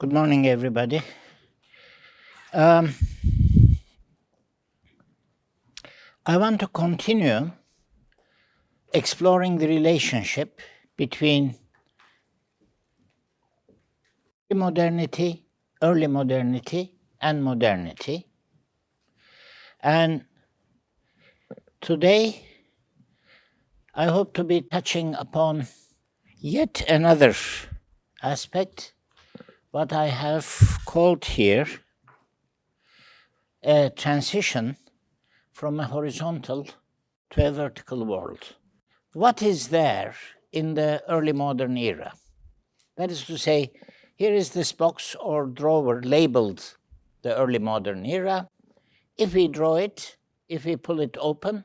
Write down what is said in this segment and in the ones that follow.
Good morning, everybody. I want to continue exploring the relationship between modernity, early modernity, and modernity. And today, I hope to be touching upon yet another aspect, what I have called here a transition from a horizontal to a vertical world. What is there in the early modern era? That is to say, here is this box or drawer labeled the early modern era. If we draw it, if we pull it open,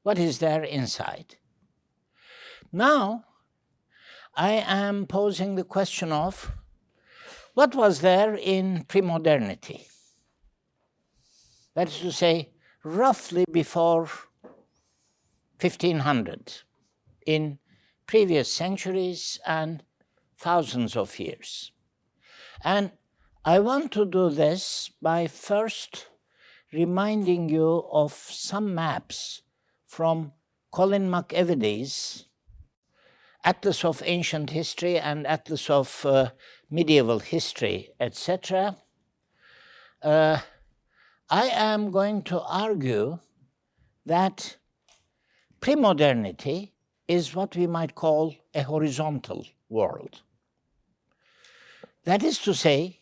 what is there inside? Now, I am posing the question of what was there in pre-modernity? That is to say, roughly before 1500, in previous centuries and thousands of years. And I want to do this by first reminding you of some maps from Colin McEvedy's Atlas of Ancient History and Atlas of Medieval History, etc. I am going to argue that pre-modernity is what we might call a horizontal world. That is to say,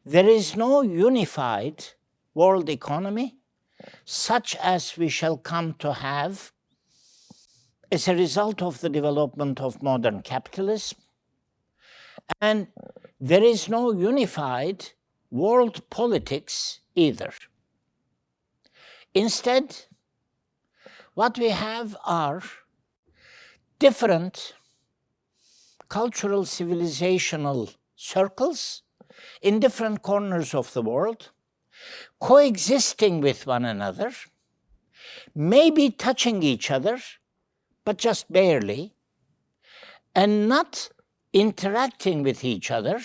there is no unified world economy such as we shall come to have as a result of the development of modern capitalism, and there is no unified world politics either. Instead, what we have are different cultural civilizational circles in different corners of the world, coexisting with one another, maybe touching each other, but just barely, and not interacting with each other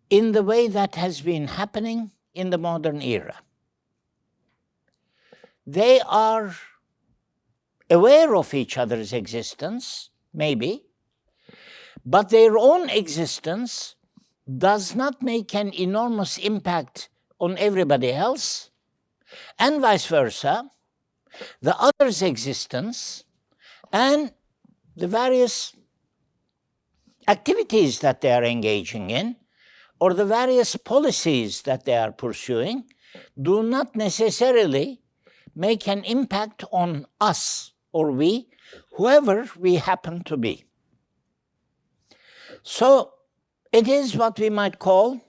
in the way that has been happening in the modern era. They are aware of each other's existence, maybe, but their own existence does not make an enormous impact on everybody else, and vice versa. The other's existence and the various activities that they are engaging in, or the various policies that they are pursuing, do not necessarily make an impact on us or we, whoever we happen to be. So it is what we might call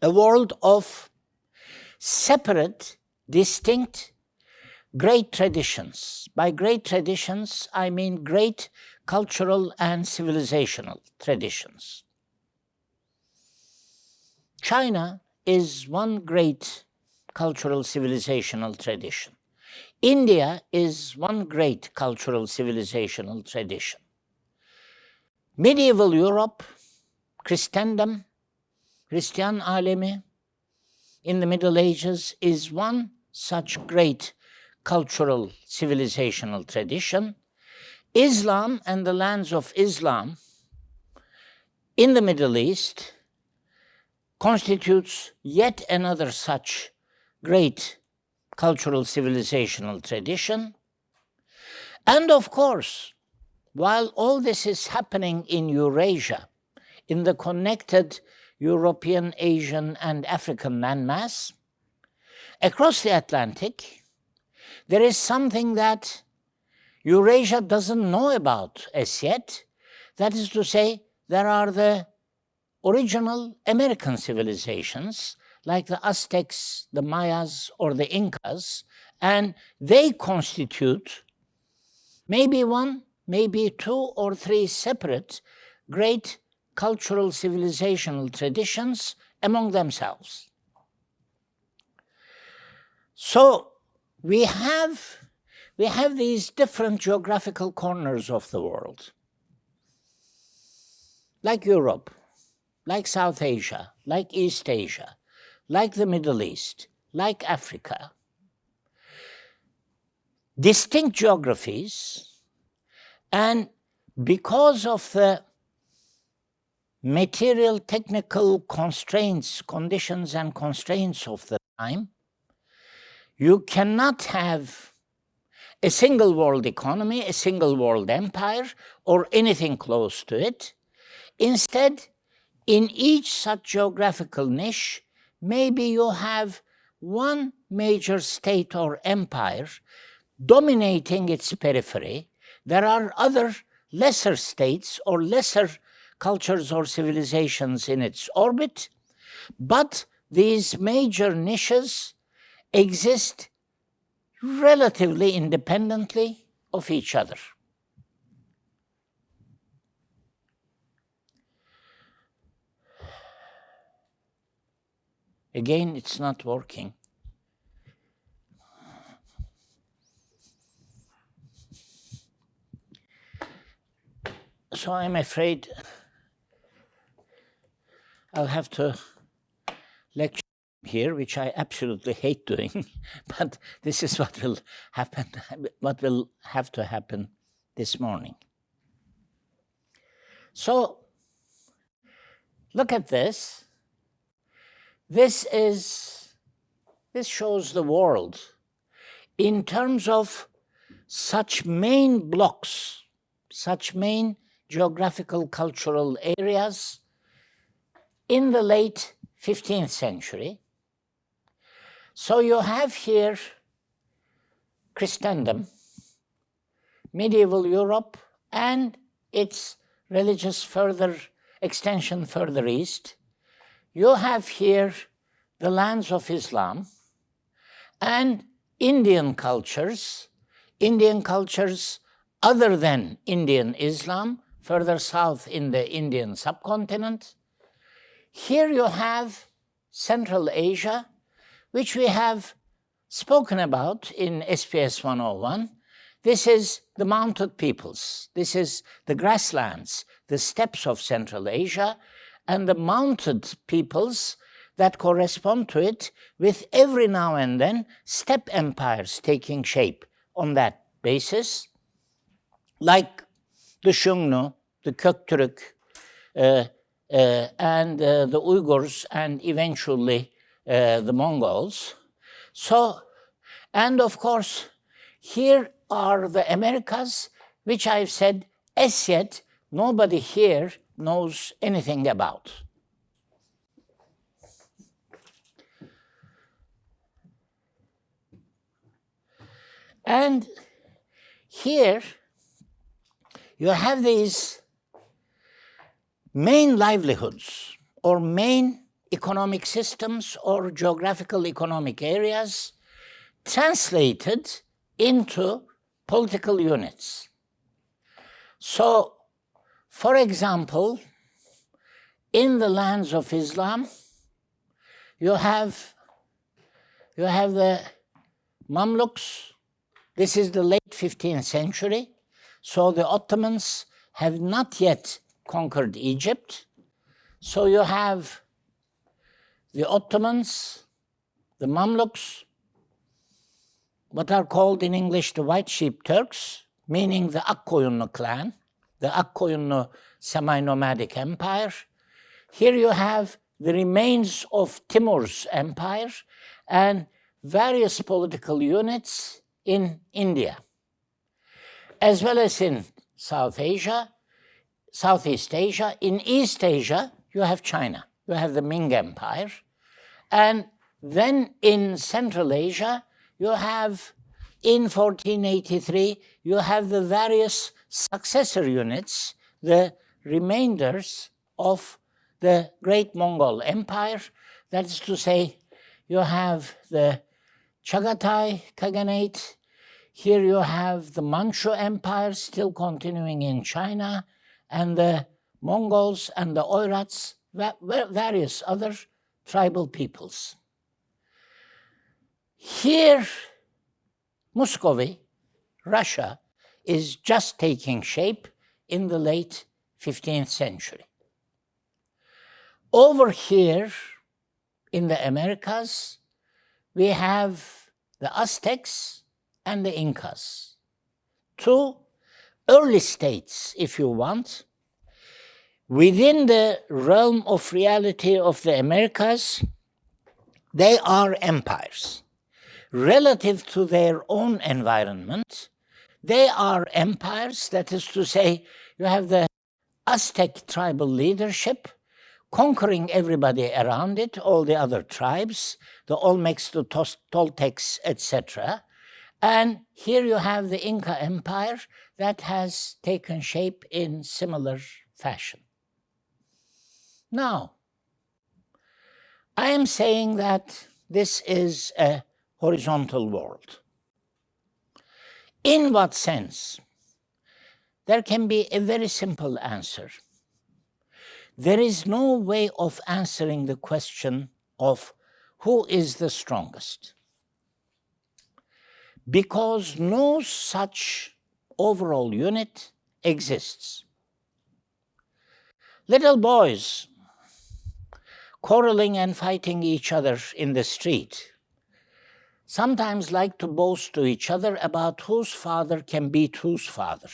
a world of separate, distinct, great traditions. By great traditions, I mean great cultural and civilizational traditions. China is one great cultural civilizational tradition. India is one great cultural civilizational tradition. Medieval Europe, Christendom, Hristiyan alemi in the Middle Ages is one such great cultural civilizational tradition. Islam and the lands of Islam in the Middle East constitutes yet another such great cultural civilizational tradition. And of course, while all this is happening in Eurasia, in the connected European, Asian, and African landmass, across the Atlantic, there is something that Eurasia doesn't know about as yet. That is to say, there are the original American civilizations, like the Aztecs, the Mayas, or the Incas, and they constitute maybe one, maybe two or three separate great cultural civilizational traditions among themselves. So we have these different geographical corners of the world, like Europe. like South Asia, like East Asia, like the Middle East, like Africa, distinct geographies, and because of the material technical constraints, conditions and constraints of the time, you cannot have a single world economy, a single world empire, or anything close to it. Instead, in each such geographical niche, maybe you have one major state or empire dominating its periphery. There are other lesser states or lesser cultures or civilizations in its orbit, but these major niches exist relatively independently of each other. Again, it's not working. So I'm afraid I'll have to lecture here, which I absolutely hate doing, but this is what will happen, what will have to happen this morning. So look at this. This shows the world in terms of such main blocks, such main geographical cultural areas in the late 15th century. So you have here Christendom, medieval Europe, and its religious extension further east. You have here the lands of Islam and Indian cultures other than Indian Islam, further south in the Indian subcontinent. Here you have Central Asia, which we have spoken about in SPS 101. This is the mounted peoples. This is the grasslands, the steppes of Central Asia, and the mounted peoples that correspond to it, with every now and then steppe empires taking shape on that basis, like the Xiongnu, the Köktürk, and the Uyghurs, and eventually the Mongols. So, and of course, here are the Americas, which I've said, as yet, nobody here knows anything about. And here you have these main livelihoods or main economic systems or geographical economic areas translated into political units. So, for example, in the lands of Islam, you have the Mamluks. This is the late 15th century. So the Ottomans have not yet conquered Egypt. So you have the Ottomans, the Mamluks, what are called in English the White Sheep Turks, meaning the Akkoyunlu clan, the Akkoyunlu semi-nomadic empire. Here you have the remains of Timur's empire and various political units in India, as well as in South Asia, Southeast Asia. In East Asia, you have China. You have the Ming Empire. And then in Central Asia, you have, in 1483, you have the various successor units, the remainders of the great Mongol Empire. That is to say, you have the Chagatai Khaganate. Here you have the Manchu Empire still continuing in China, and the Mongols and the Oirats, various other tribal peoples. Here, Muscovy, Russia, is just taking shape in the late 15th century. Over here in the Americas, we have the Aztecs and the Incas, two early states, if you want, within the realm of reality of the Americas. They are empires. Relative to their own environment, they are empires. That is to say, you have the Aztec tribal leadership conquering everybody around it, all the other tribes, the Olmecs, the Toltecs, etc. And here you have the Inca Empire that has taken shape in similar fashion. Now, I am saying that this is a horizontal world. In what sense? There can be a very simple answer. There is no way of answering the question of who is the strongest, because no such overall unit exists. Little boys quarreling and fighting each other in the street sometimes like to boast to each other about whose father can beat whose father.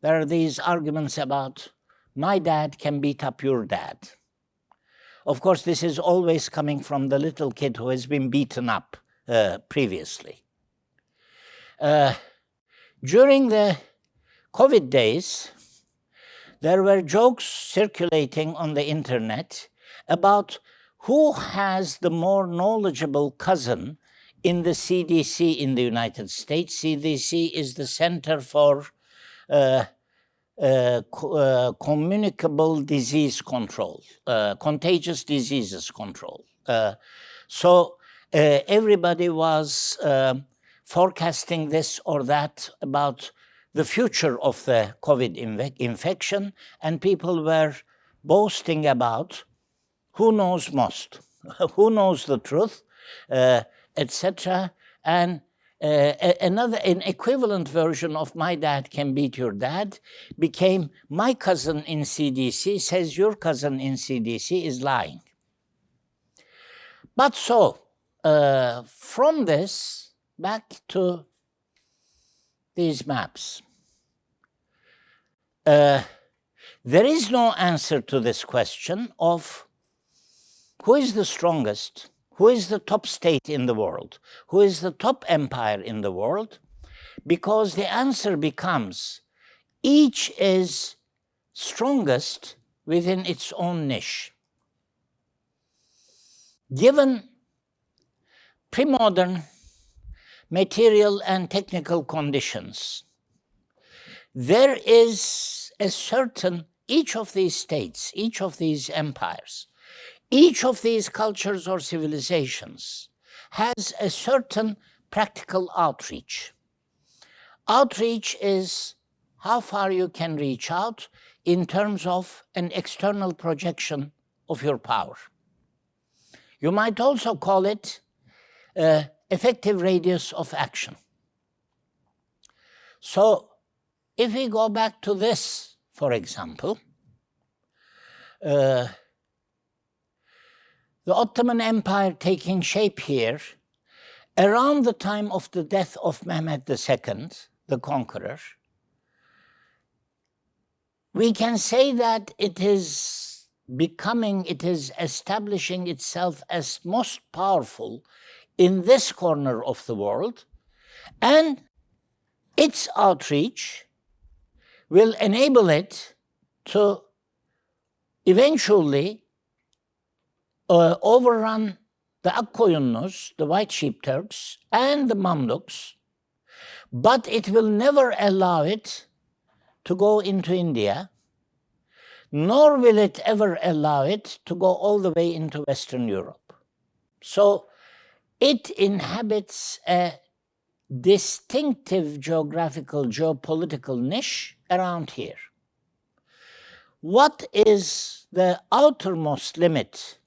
There are these arguments about my dad can beat up your dad. Of course, this is always coming from the little kid who has been beaten up previously. During the COVID days, there were jokes circulating on the internet about who has the more knowledgeable cousin in the CDC in the United States. CDC is the Center for Communicable Disease Control, Contagious Diseases Control. So everybody was forecasting this or that about the future of the COVID infection, and people were boasting about who knows most, who knows the truth, etc. And an equivalent version of my dad can beat your dad became my cousin in CDC says your cousin in CDC is lying. But so, from this, back to these maps. There is no answer to this question of who is the strongest, who is the top state in the world, who is the top empire in the world, because the answer becomes each is strongest within its own niche. Given pre-modern material and technical conditions, there is a certain, each of these states, each of these empires, each of these cultures or civilizations has a certain practical outreach. Outreach is how far you can reach out in terms of an external projection of your power. You might also call it effective radius of action. So if we go back to this, for example, the Ottoman Empire taking shape here around the time of the death of Mehmed II, the conqueror, we can say that it is establishing itself as most powerful in this corner of the world, and its outreach will enable it to eventually overrun the Akkoyunlus, the White Sheep Turks, and the Mamluks, but it will never allow it to go into India, nor will it ever allow it to go all the way into Western Europe. So it inhabits a distinctive geographical, geopolitical niche around here. What is the outermost limit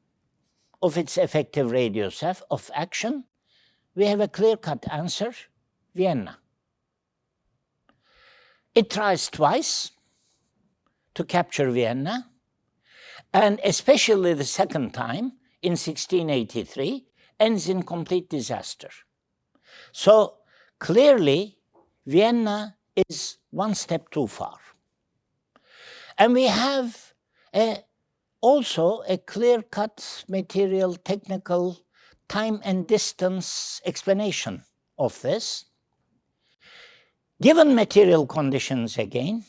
of its effective radius of action? We have a clear-cut answer: Vienna. It tries twice to capture Vienna, and especially the second time in 1683 ends in complete disaster. So clearly, Vienna is one step too far. And we have also a clear-cut material, technical, time and distance explanation of this. Given material conditions again,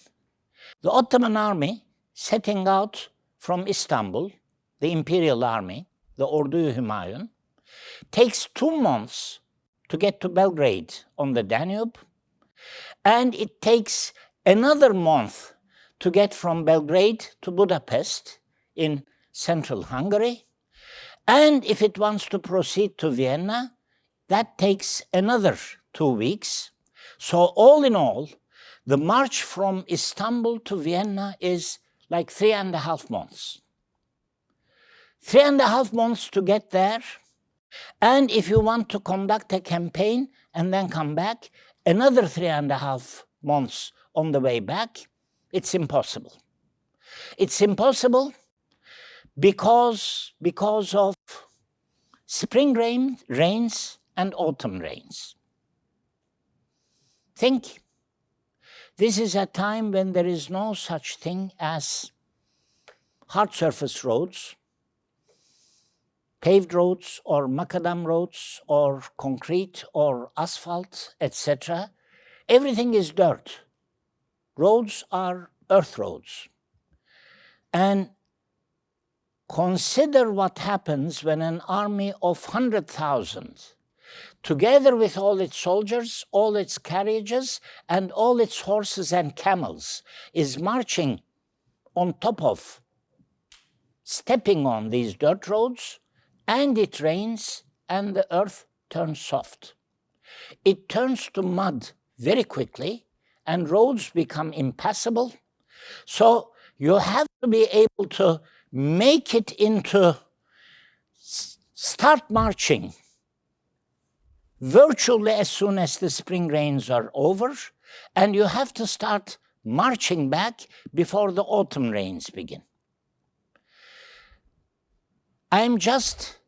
the Ottoman army setting out from Istanbul, the imperial army, the Ordu-i Hümayun, takes 2 months to get to Belgrade on the Danube, and it takes another month to get from Belgrade to Budapest in central Hungary. And if it wants to proceed to Vienna, that takes another 2 weeks. So all in all, the march from Istanbul to Vienna is like 3.5 months. 3.5 months to get there. And if you want to conduct a campaign and then come back, another 3.5 months on the way back, it's impossible. It's impossible because of spring rains and autumn rains. Think, this is a time when there is no such thing as hard surface roads, paved roads or macadam roads or concrete or asphalt, etc. Everything is dirt. Roads are earth roads. And consider what happens when an army of 100,000, together with all its soldiers, all its carriages, and all its horses and camels, is marching on top of, stepping on these dirt roads, and it rains and the earth turns soft. It turns to mud very quickly and roads become impassable. So you have to be able to make it into, start marching virtually as soon as the spring rains are over, and you have to start marching back before the autumn rains begin. I'm just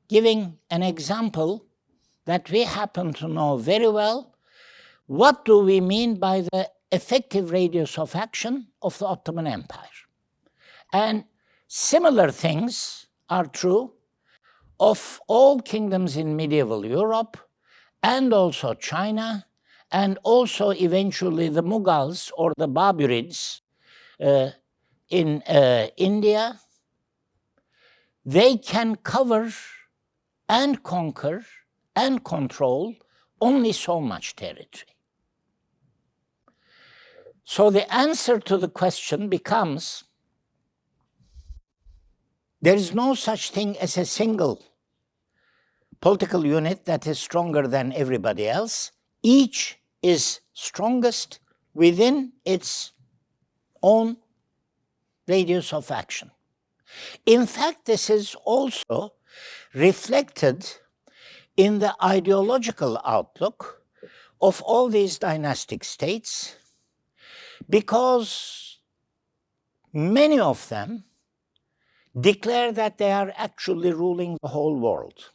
giving an example that we happen to know very well. What do we mean by the effective radius of action of the Ottoman Empire? And similar things are true of all kingdoms in medieval Europe, and also China, and also eventually the Mughals or the Baburids in India. They can cover and conquer and control only so much territory. So the answer to the question becomes, there is no such thing as a single political unit that is stronger than everybody else. Each is strongest within its own radius of action. In fact, this is also reflected in the ideological outlook of all these dynastic states, because many of them declare that they are actually ruling the whole world,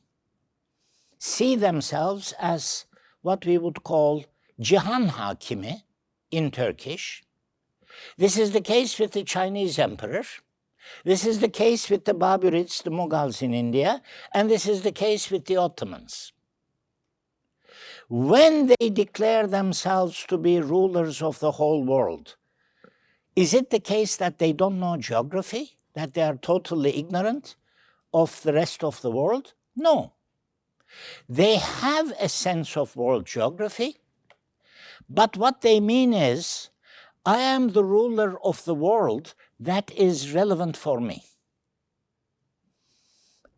see themselves as what we would call Cihan Hakimi in Turkish. This is the case with the Chinese emperor. This is the case with the Baburids, the Mughals in India, and this is the case with the Ottomans. When they declare themselves to be rulers of the whole world, is it the case that they don't know geography, that they are totally ignorant of the rest of the world? No. They have a sense of world geography, but what they mean is, I am the ruler of the world that is relevant for me.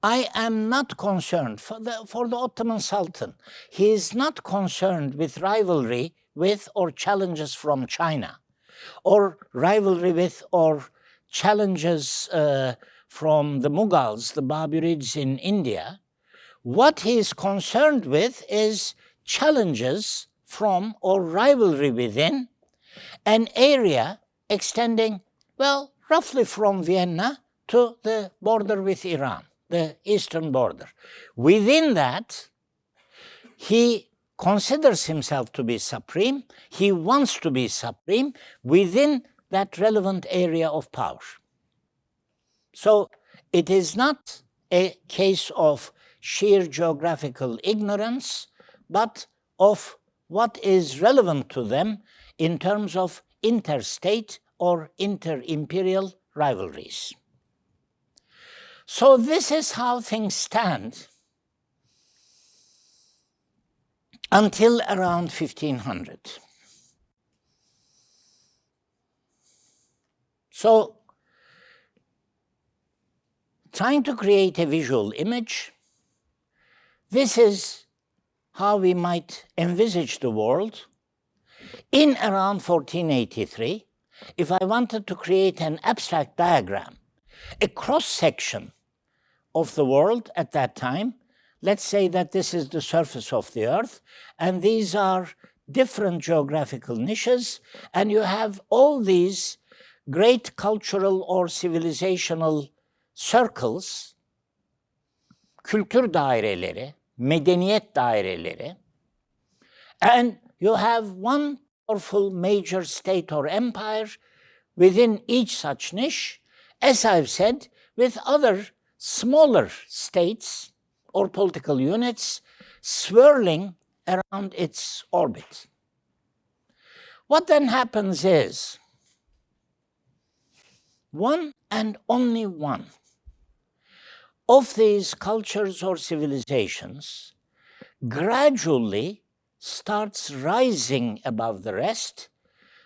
I am not concerned, for the Ottoman Sultan, he is not concerned with rivalry with or challenges from China, or rivalry with or challenges from the Mughals, the Baburids in India. What he is concerned with is challenges from or rivalry within an area extending, well, roughly from Vienna to the border with Iran, the eastern border. Within that, he considers himself to be supreme. He wants to be supreme within that relevant area of power. So it is not a case of sheer geographical ignorance, but of what is relevant to them in terms of interstate or inter-imperial rivalries. So this is how things stand until around 1500. So, trying to create a visual image, this is how we might envisage the world in around 1483. If I wanted to create an abstract diagram, a cross-section of the world at that time, let's say that this is the surface of the earth, and these are different geographical niches, and you have all these great cultural or civilizational circles, kültür daireleri, medeniyet daireleri, and you have one powerful major state or empire within each such niche, as I've said, with other smaller states or political units swirling around its orbit. What then happens is, one and only one of these cultures or civilizations gradually starts rising above the rest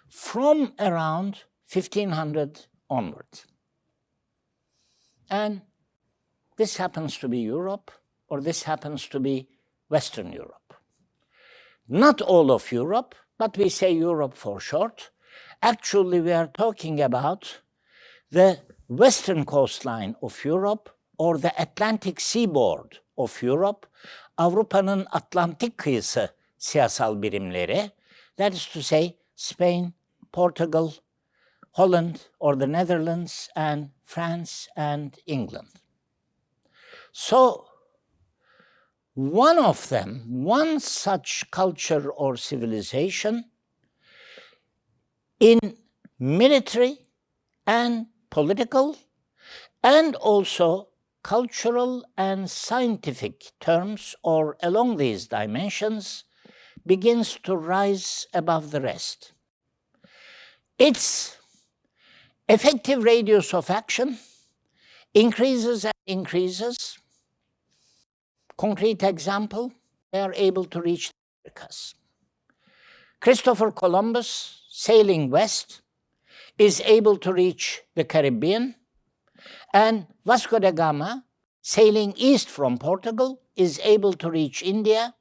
from around 1500 onward. And this happens to be Europe, or this happens to be Western Europe. Not all of Europe, but we say Europe for short. Actually, we are talking about the western coastline of Europe, or the Atlantic seaboard of Europe, Avrupa'nın Atlantik kıyısı siyasal birimleri, that is to say Spain, Portugal, Holland, or the Netherlands, and France and England. So, one of them, one such culture or civilization in military and political and also cultural and scientific terms, or along these dimensions, begins to rise above the rest. Its effective radius of action increases and increases. Concrete example, they are able to reach the Americas. Christopher Columbus, sailing west, is able to reach the Caribbean, and Vasco da Gama, sailing east from Portugal, is able to reach India,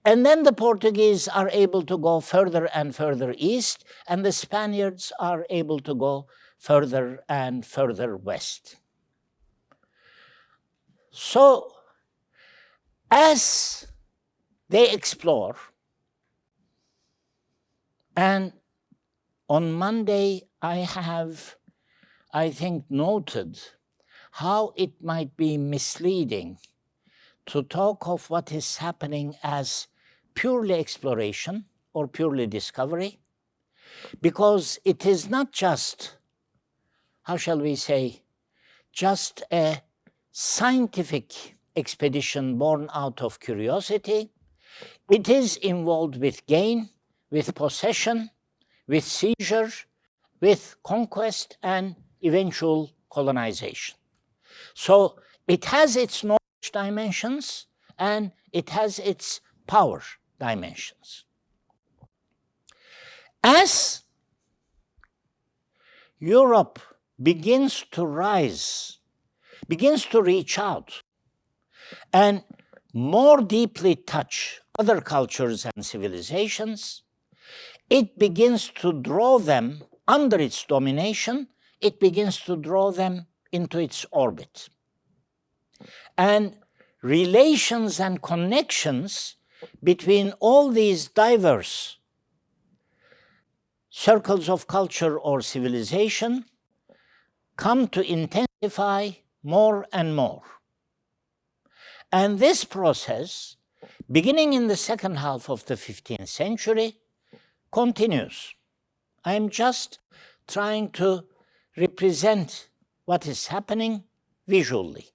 and then the Portuguese are able to go further and further east, and the Spaniards are able to go further and further west. So, as they explore, and on Monday I have, I think, noted how it might be misleading to talk of what is happening as purely exploration or purely discovery, because it is not just, how shall we say, just a scientific expedition born out of curiosity. It is involved with gain, with possession, with seizure, with conquest and eventual colonization. So it has its knowledge dimensions and it has its power dimensions. As Europe begins to rise, begins to reach out and more deeply touch other cultures and civilizations, it begins to draw them under its domination, it begins to draw them into its orbit. And relations and connections between all these diverse circles of culture or civilization come to intensify intensify more and more. And this process, beginning in the second half of the 15th century, continues. I'm just trying to represent what is happening visually.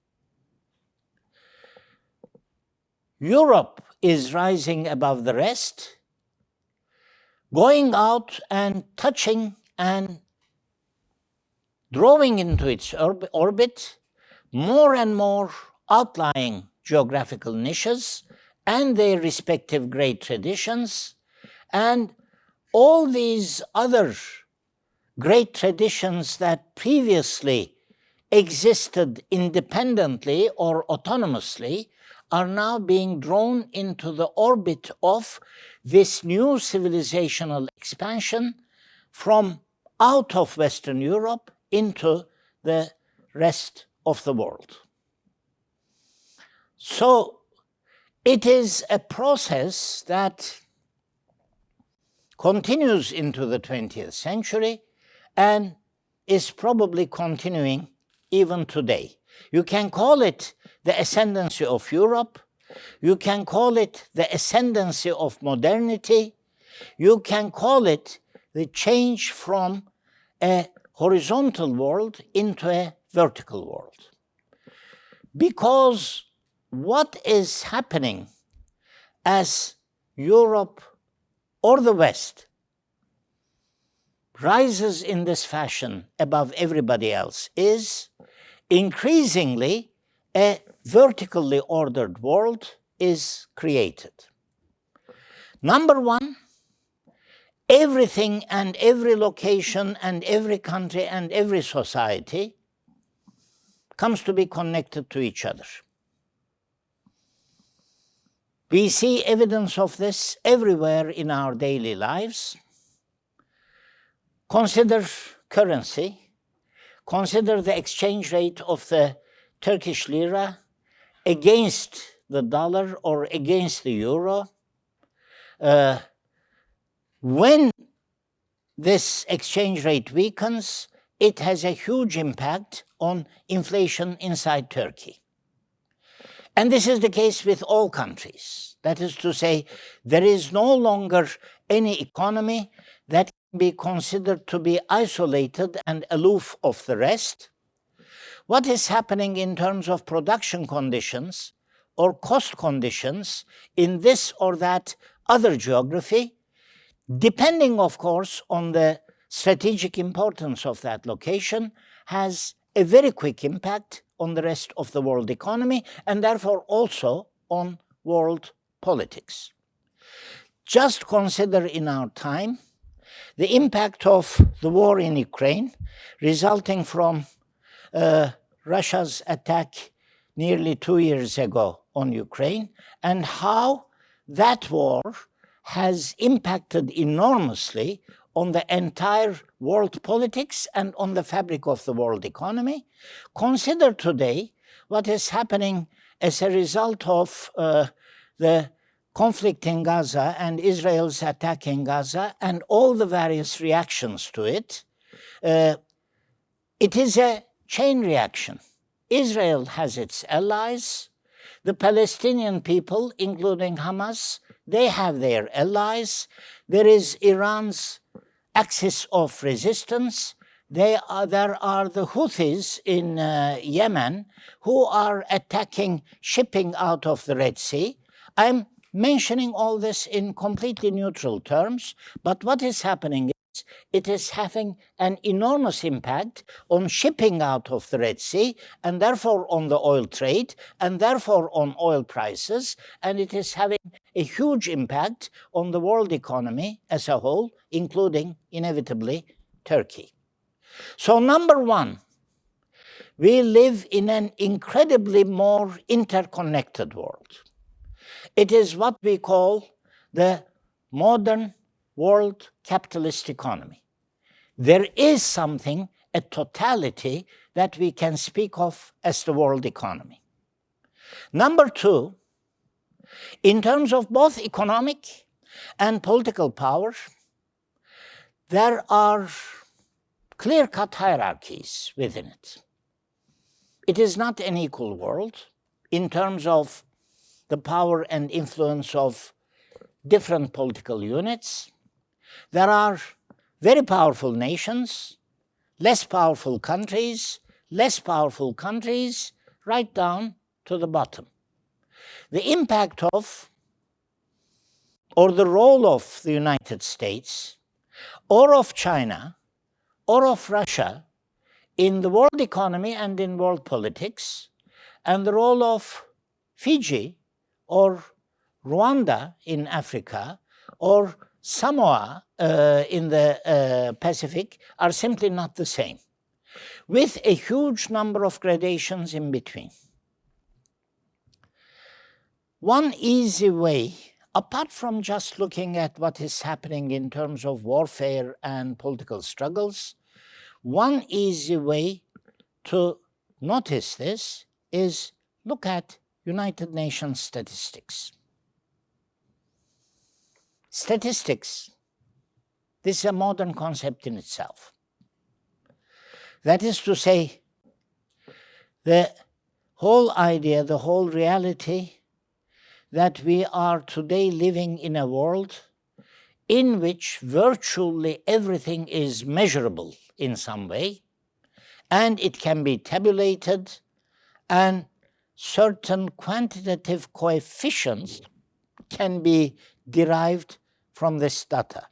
Europe is rising above the rest, going out and touching and drawing into its orbit more and more outlying geographical niches and their respective great traditions, and all these other great traditions that previously existed independently or autonomously are now being drawn into the orbit of this new civilizational expansion from out of Western Europe into the rest of the world. So it is a process that continues into the 20th century and is probably continuing even today. You can call it the ascendancy of Europe. You can call it the ascendancy of modernity. You can call it the change from a horizontal world into a vertical world. Because what is happening as Europe or the West rises in this fashion above everybody else is increasingly a vertically ordered world is created. Number one, everything and every location and every country and every society comes to be connected to each other. We see evidence of this everywhere in our daily lives. Consider currency. Consider the exchange rate of the Turkish lira against the dollar or against the euro. When this exchange rate weakens, it has a huge impact on inflation inside Turkey. And this is the case with all countries. That is to say, there is no longer any economy that can be considered to be isolated and aloof of the rest. What is happening in terms of production conditions or cost conditions in this or that other geography, depending, of course, on the strategic importance of that location, has a very quick impact on the rest of the world economy and therefore also on world politics. Just consider in our time the impact of the war in Ukraine resulting from Russia's attack nearly 2 years ago on Ukraine, and how that war has impacted enormously on the entire world politics and on the fabric of the world economy. Consider today what is happening as a result of the conflict in Gaza and Israel's attack in Gaza and all the various reactions to it. It is a chain reaction. Israel has its allies. The Palestinian people, including Hamas, they have their allies. There is Iran's axis of resistance. There are the Houthis in Yemen who are attacking shipping out of the Red Sea. I'm mentioning all this in completely neutral terms, but what is happening is it is having an enormous impact on shipping out of the Red Sea and therefore on the oil trade and therefore on oil prices, and it is having a huge impact on the world economy as a whole, including inevitably Turkey. So number one, we live in an incredibly more interconnected world. It is what we call the modern world capitalist economy. There is something, a totality, that we can speak of as the world economy. Number two, in terms of both economic and political power, there are clear-cut hierarchies within it. it is not an equal world in terms of the power and influence of different political units. There are very powerful nations, less powerful countries, right down to the bottom. The impact of, or the role of the United States, or of China, or of Russia in the world economy and in world politics, and the role of Fiji or Rwanda in Africa, or Samoa in the Pacific are simply not the same, with a huge number of gradations in between. One easy way, apart from just looking at what is happening in terms of warfare and political struggles, one easy way to notice this is look at United Nations statistics. Statistics, this is a modern concept in itself. That is to say, the whole idea, the whole reality that we are today living in a world in which virtually everything is measurable in some way, and it can be tabulated, and certain quantitative coefficients can be derived from this data.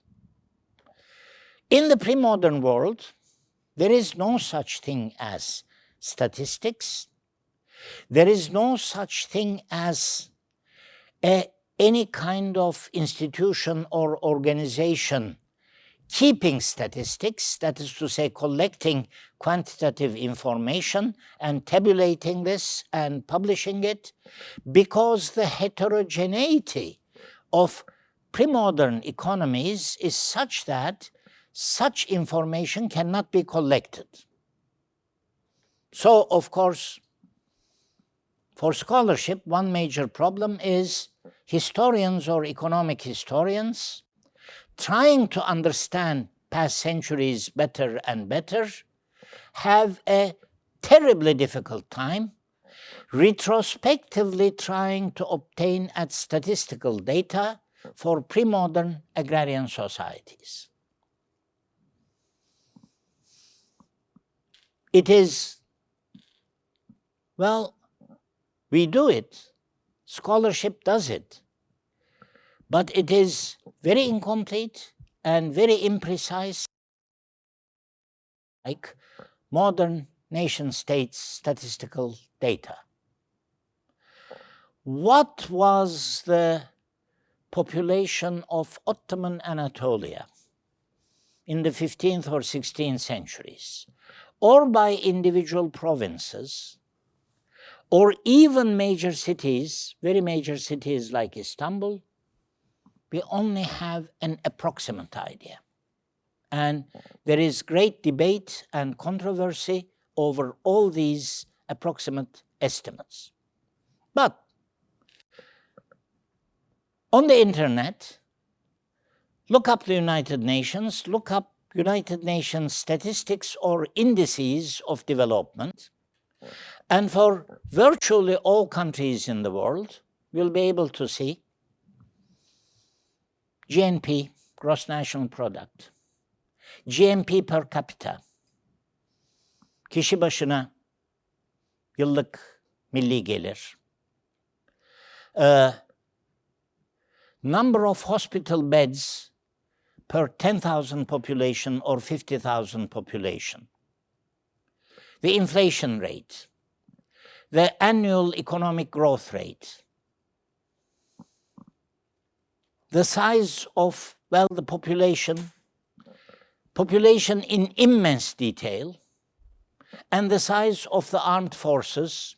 In the pre-modern world, there is no such thing as statistics. There is no such thing as any kind of institution or organization keeping statistics, that is to say, collecting quantitative information and tabulating this and publishing it, because the heterogeneity of pre-modern economies is such that such information cannot be collected. So, of course, for scholarship, one major problem is historians or economic historians trying to understand past centuries better and better have a terribly difficult time retrospectively trying to obtain at statistical data for pre-modern agrarian societies. It is, well, we do it, scholarship does it, but it is very incomplete and very imprecise, like modern nation-states statistical data. What was the population of Ottoman Anatolia in the 15th or 16th centuries, or by individual provinces, or even major cities, very major cities like Istanbul? We only have an approximate idea. And there is great debate and controversy over all these approximate estimates. But on the internet, look up the United Nations, look up United Nations statistics or indices of development, and for virtually all countries in the world, you'll be able to see GNP, gross national product, GNP per capita, kişi başına yıllık milli gelir, number of hospital beds per 10,000 population or 50,000 population, the inflation rate, the annual economic growth rate, the size of, well, the population in immense detail, and the size of the armed forces,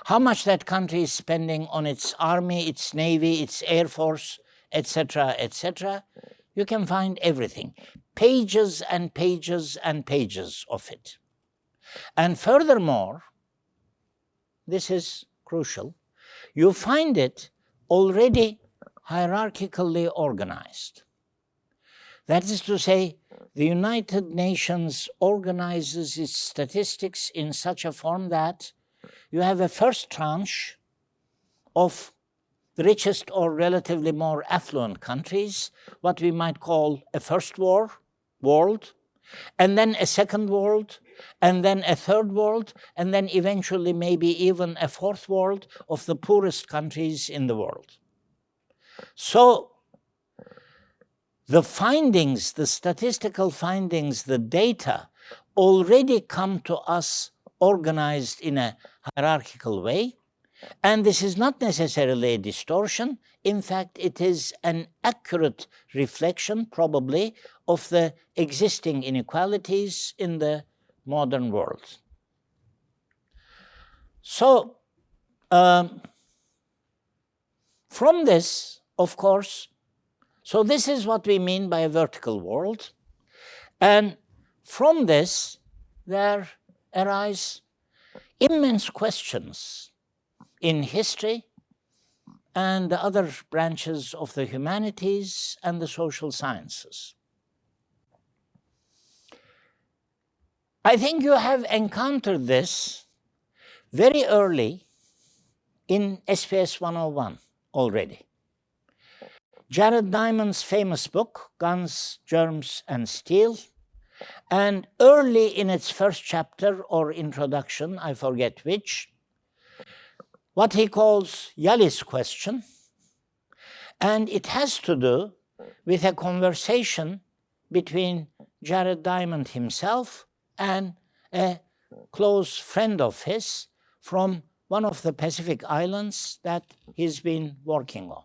how much that country is spending on its army, its navy, its air force, etc., etc. You can find everything, pages and pages and pages of it. And furthermore, this is crucial, you find it already hierarchically organized. That is to say, the United Nations organizes its statistics in such a form that you have a first tranche of the richest or relatively more affluent countries, what we might call a first world, and then a second world, and then a third world, and then eventually maybe even a fourth world of the poorest countries in the world. So the findings, the statistical findings, the data already come to us organized in a hierarchical way. And this is not necessarily a distortion. In fact, it is an accurate reflection, probably, of the existing inequalities in the modern world. So, from this, of course, so this is what we mean by a vertical world. And from this, there arise immense questions in history and the other branches of the humanities and the social sciences. I think you have encountered this very early in SPS101 already. Jared Diamond's famous book, Guns, Germs, and Steel, and early in its first chapter or introduction, I forget which, what he calls Yali's question, and it has to do with a conversation between Jared Diamond himself and a close friend of his from one of the Pacific islands that he's been working on.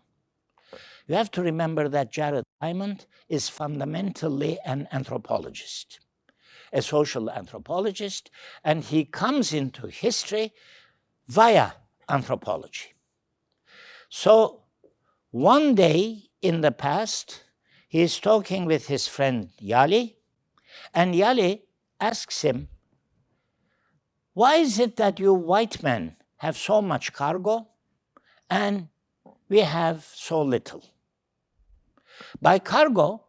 You have to remember that Jared Diamond is fundamentally an anthropologist, a social anthropologist, and he comes into history via anthropology. So one day in the past, he is talking with his friend Yali, and Yali asks him, why is it that you white men have so much cargo and we have so little? By cargo,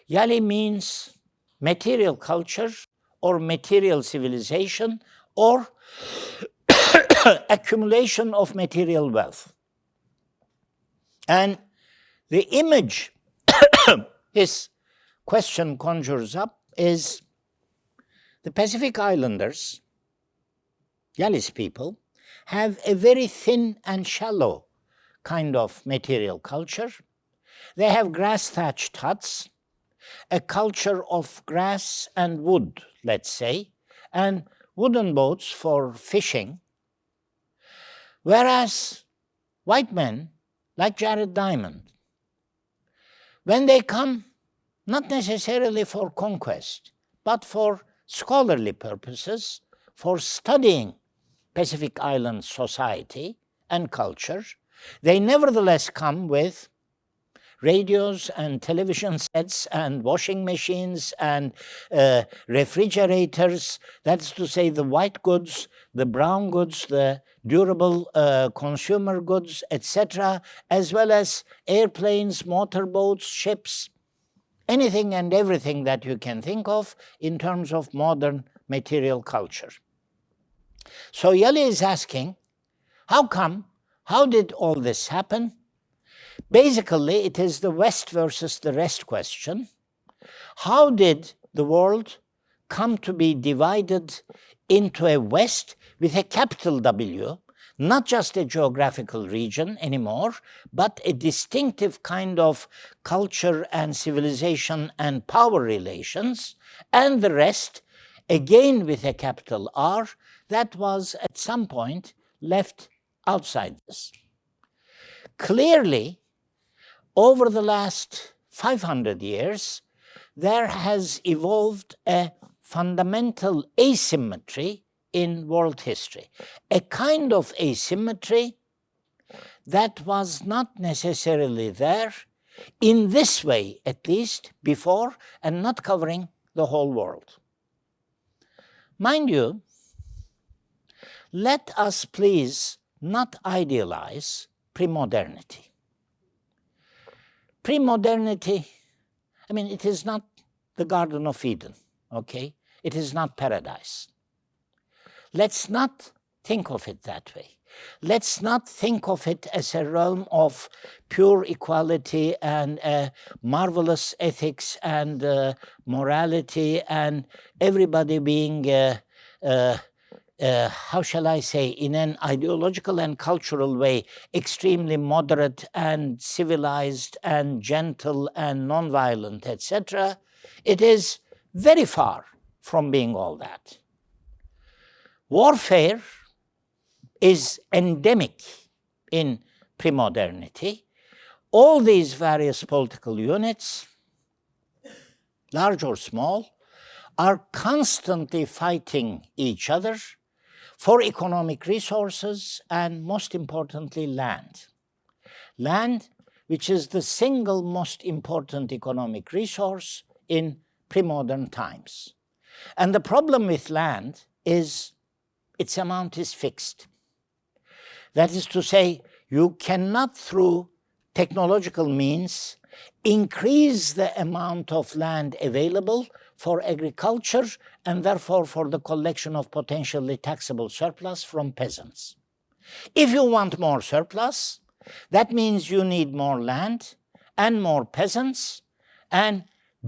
Yali means material culture or material civilization or accumulation of material wealth. And the image his question conjures up is the Pacific Islanders, Yali's people, have a very thin and shallow kind of material culture. They have grass-thatched huts, a culture of grass and wood, let's say, and wooden boats for fishing, whereas white men, like Jared Diamond, when they come, not necessarily for conquest, but for scholarly purposes, for studying Pacific Island society and culture, they nevertheless come with radios and television sets and washing machines and refrigerators, that's to say the white goods, the brown goods, the durable consumer goods, etc., as well as airplanes, motorboats, ships, anything and everything that you can think of in terms of modern material culture. So Yali is asking, how come? How did all this happen? Basically, it is the West versus the rest question. How did the world come to be divided into a West with a capital W, not just a geographical region anymore, but a distinctive kind of culture and civilization and power relations, and the rest, again with a capital R, that was at some point left outside this? Clearly, over the last 500 years, there has evolved a fundamental asymmetry in world history, a kind of asymmetry that was not necessarily there in this way, at least, before, and not covering the whole world. Mind you, let us please not idealize pre-modernity. Pre-modernity, I mean, it is not the Garden of Eden, okay? It is not paradise. Let's not think of it that way. Let's not think of it as a realm of pure equality and marvelous ethics and morality and everybody being, how shall I say, in an ideological and cultural way, extremely moderate and civilized and gentle and nonviolent, etc. It is very far from being all that. Warfare is endemic in pre-modernity. All these various political units, large or small, are constantly fighting each other for economic resources and, most importantly, land. Land, which is the single most important economic resource in pre-modern times. And the problem with land is its amount is fixed. That is to say, you cannot, through technological means, increase the amount of land available for agriculture and therefore for the collection of potentially taxable surplus from peasants. If you want more surplus, that means you need more land and more peasants, and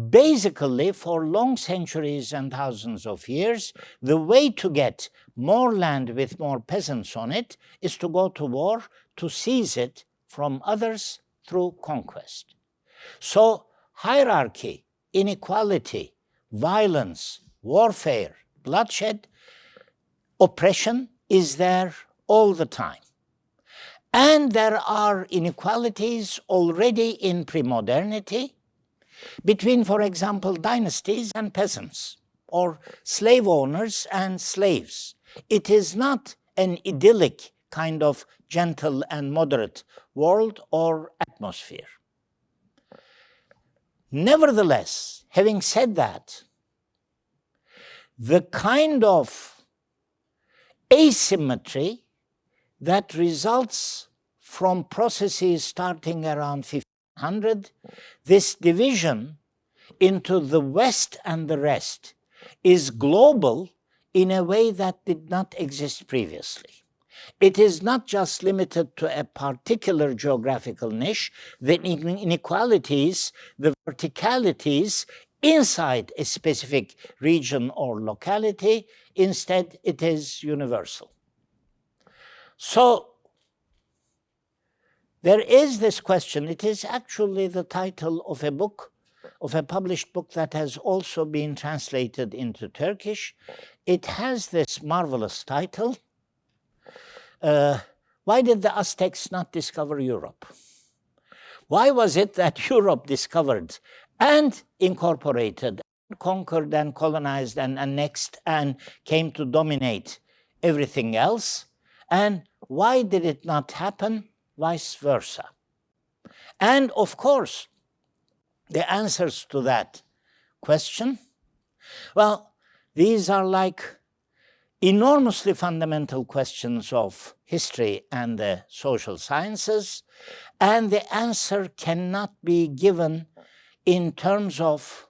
basically, for long centuries and thousands of years, the way to get more land with more peasants on it is to go to war, to seize it from others through conquest. So hierarchy, inequality, violence, warfare, bloodshed, oppression is there all the time. And there are inequalities already in pre-modernity between, for example, dynasties and peasants, or slave owners and slaves. It is not an idyllic kind of gentle and moderate world or atmosphere. Nevertheless, having said that, the kind of asymmetry that results from processes starting around 1500, this division into the West and the rest, is global in a way that did not exist previously. It is not just limited to a particular geographical niche. The inequalities, the verticalities inside a specific region or locality, instead it is universal. So there is this question. It is actually the title of a book, of a published book that has also been translated into Turkish. It has this marvelous title, why did the Aztecs not discover Europe? Why was it that Europe discovered and incorporated, conquered and colonized and annexed and came to dominate everything else? And why did it not happen vice versa? And of course, the answers to that question, well, these are like enormously fundamental questions of history and the social sciences, and the answer cannot be given in terms of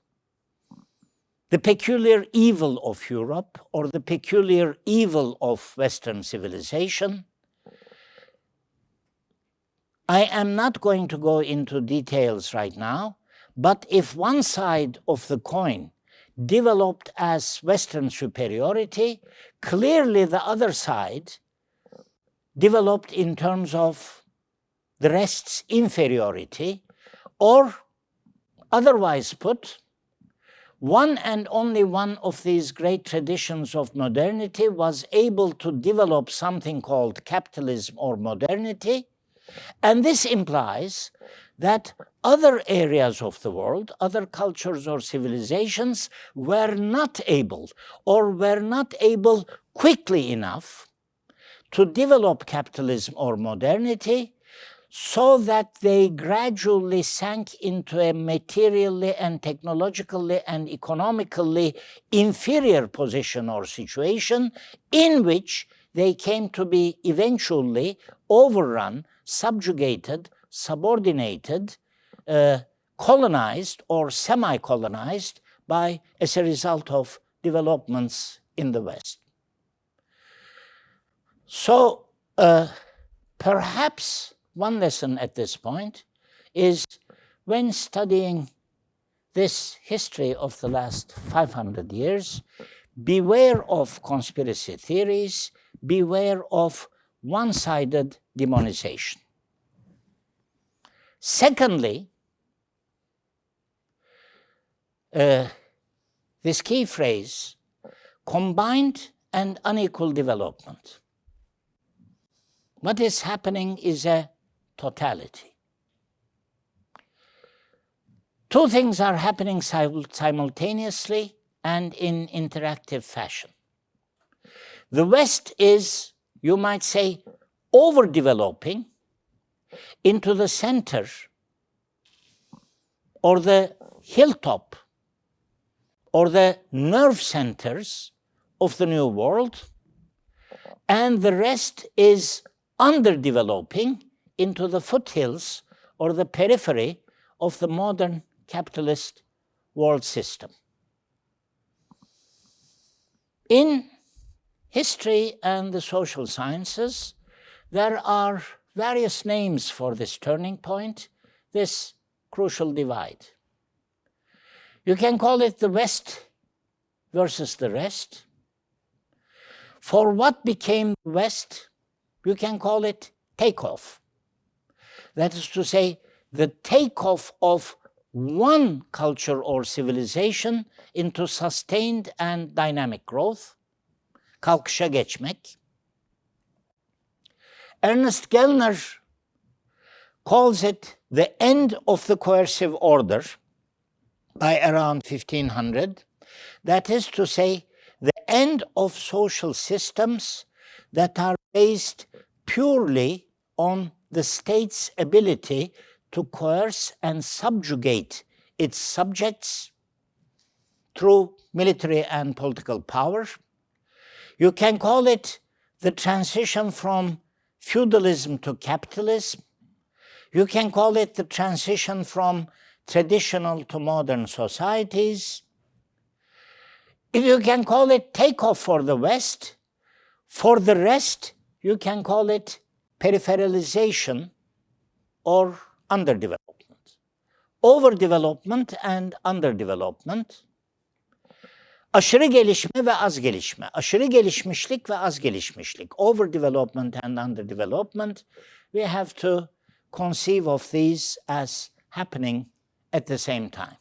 the peculiar evil of Europe or the peculiar evil of Western civilization. I am not going to go into details right now, but if one side of the coin developed as Western superiority, clearly the other side developed in terms of the rest's inferiority, or otherwise put, one and only one of these great traditions of modernity was able to develop something called capitalism or modernity, and this implies that other areas of the world, other cultures or civilizations were not able quickly enough to develop capitalism or modernity, so that they gradually sank into a materially and technologically and economically inferior position or situation, in which they came to be eventually overrun, subjugated, subordinated, colonized or semi-colonized as a result of developments in the West. So perhaps one lesson at this point is, when studying this history of the last 500 years, beware of conspiracy theories, beware of one-sided demonization. Secondly, this key phrase, combined and unequal development. What is happening is a totality. Two things are happening simultaneously and in interactive fashion. The West is, you might say, overdeveloping into the center or the hilltop or the nerve centers of the New World, and the rest is underdeveloping into the foothills or the periphery of the modern capitalist world system. In history and the social sciences, there are various names for this turning point, this crucial divide. You can call it the West versus the rest. For what became the West, you can call it takeoff. That is to say, the takeoff of one culture or civilization into sustained and dynamic growth, kalkışa geçmek. Ernest Gellner calls it the end of the coercive order by around 1500. That is to say, the end of social systems that are based purely on the state's ability to coerce and subjugate its subjects through military and political power. You can call it the transition from feudalism to capitalism. You can call it the transition from traditional to modern societies. If you can call it takeoff for the West, for the rest, you can call it peripheralization or underdevelopment. Overdevelopment and underdevelopment. Aşırı gelişme ve az gelişme. Aşırı gelişmişlik ve az gelişmişlik. Overdevelopment and underdevelopment. We have to conceive of these as happening at the same time.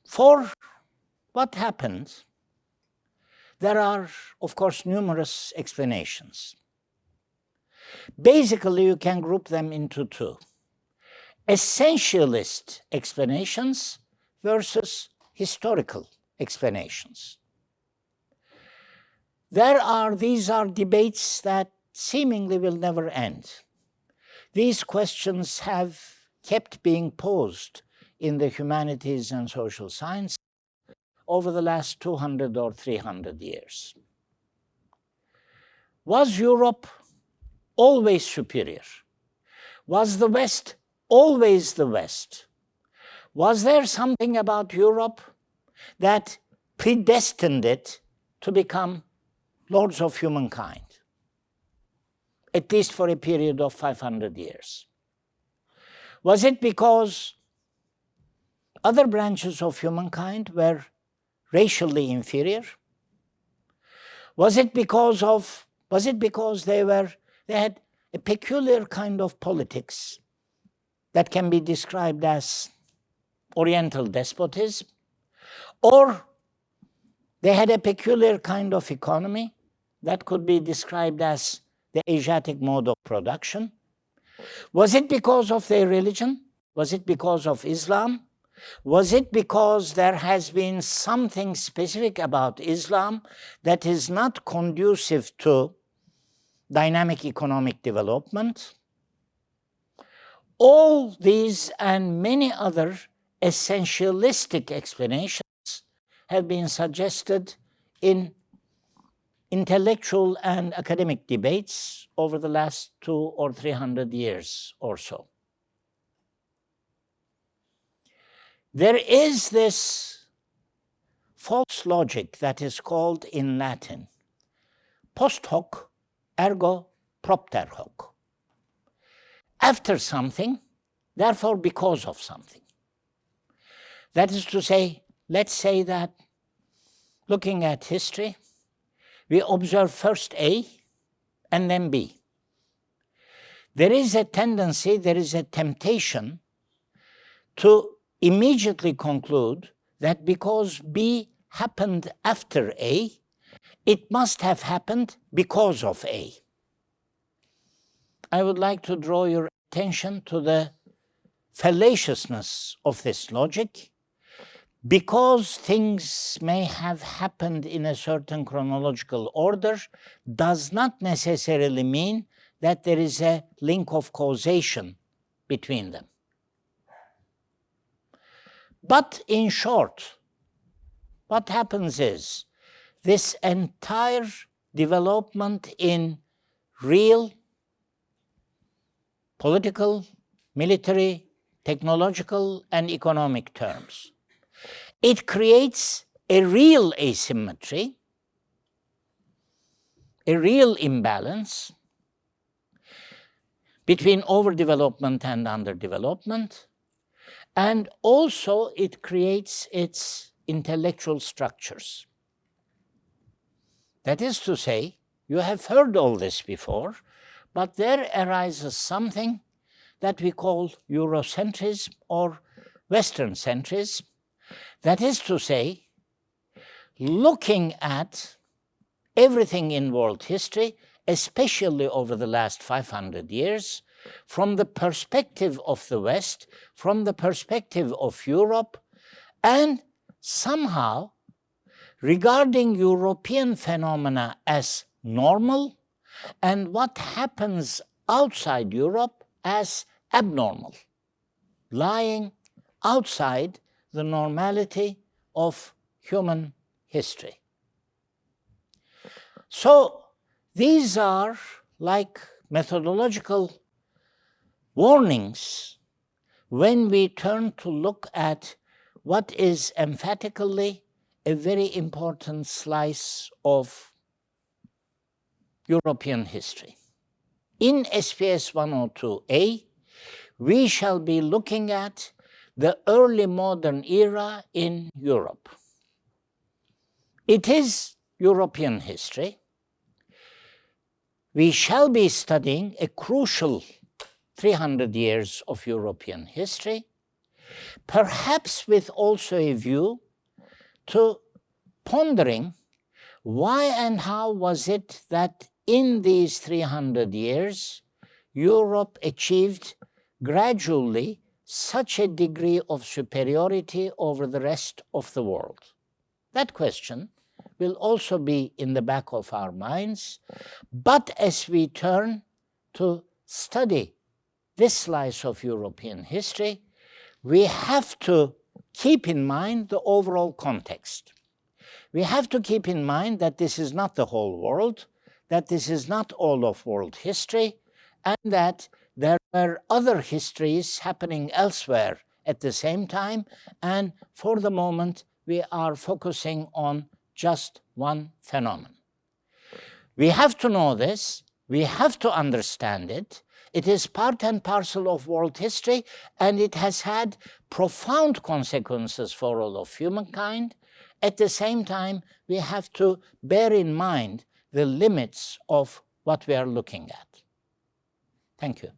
For what happened, there are, of course, numerous explanations. Basically, you can group them into two. Essentialist explanations versus historical explanations. These are debates that seemingly will never end. These questions have kept being posed in the humanities and social sciences over the last 200 or 300 years. Was Europe always superior? Was the West always the West? Was there something about Europe that predestined it to become lords of humankind, at least for a period of 500 years? Was it because other branches of humankind were racially inferior? Was it because they had a peculiar kind of politics that can be described as Oriental despotism? Or they had a peculiar kind of economy that could be described as the Asiatic mode of production? Was it because of their religion? Was it because of Islam? Was it because there has been something specific about Islam that is not conducive to dynamic economic development? All these and many other essentialistic explanations have been suggested in intellectual and academic debates over the last 200 or 300 years or so. There is this false logic that is called in Latin post hoc ergo propter hoc. After something, therefore because of something. That is to say, let's say that looking at history, we observe first A and then B. There is a tendency, there is a temptation to immediately conclude that because B happened after A, it must have happened because of A. I would like to draw your attention to the fallaciousness of this logic. Because things may have happened in a certain chronological order does not necessarily mean that there is a link of causation between them. But in short, what happens is this entire development in real political, military, technological, and economic terms, it creates a real asymmetry, a real imbalance between overdevelopment and underdevelopment, and also it creates its intellectual structures. That is to say, you have heard all this before, but there arises something that we call Eurocentrism or Western centrism. That is to say, looking at everything in world history, especially over the last 500 years, from the perspective of the West, from the perspective of Europe, and somehow regarding European phenomena as normal and what happens outside Europe as abnormal, lying outside the normality of human history. So these are like methodological warnings when we turn to look at what is emphatically a very important slice of European history. In SPS 102A, we shall be looking at the early modern era in Europe. It is European history. We shall be studying a crucial 300 years of European history, perhaps with also a view to pondering why and how was it that in these 300 years, Europe achieved gradually such a degree of superiority over the rest of the world. That question will also be in the back of our minds, but as we turn to study this slice of European history, we have to keep in mind the overall context. We have to keep in mind that this is not the whole world, that this is not all of world history, and that there were other histories happening elsewhere at the same time, and for the moment we are focusing on just one phenomenon. We have to know this, we have to understand it. It is part and parcel of world history, and it has had profound consequences for all of humankind. At the same time, we have to bear in mind the limits of what we are looking at. Thank you.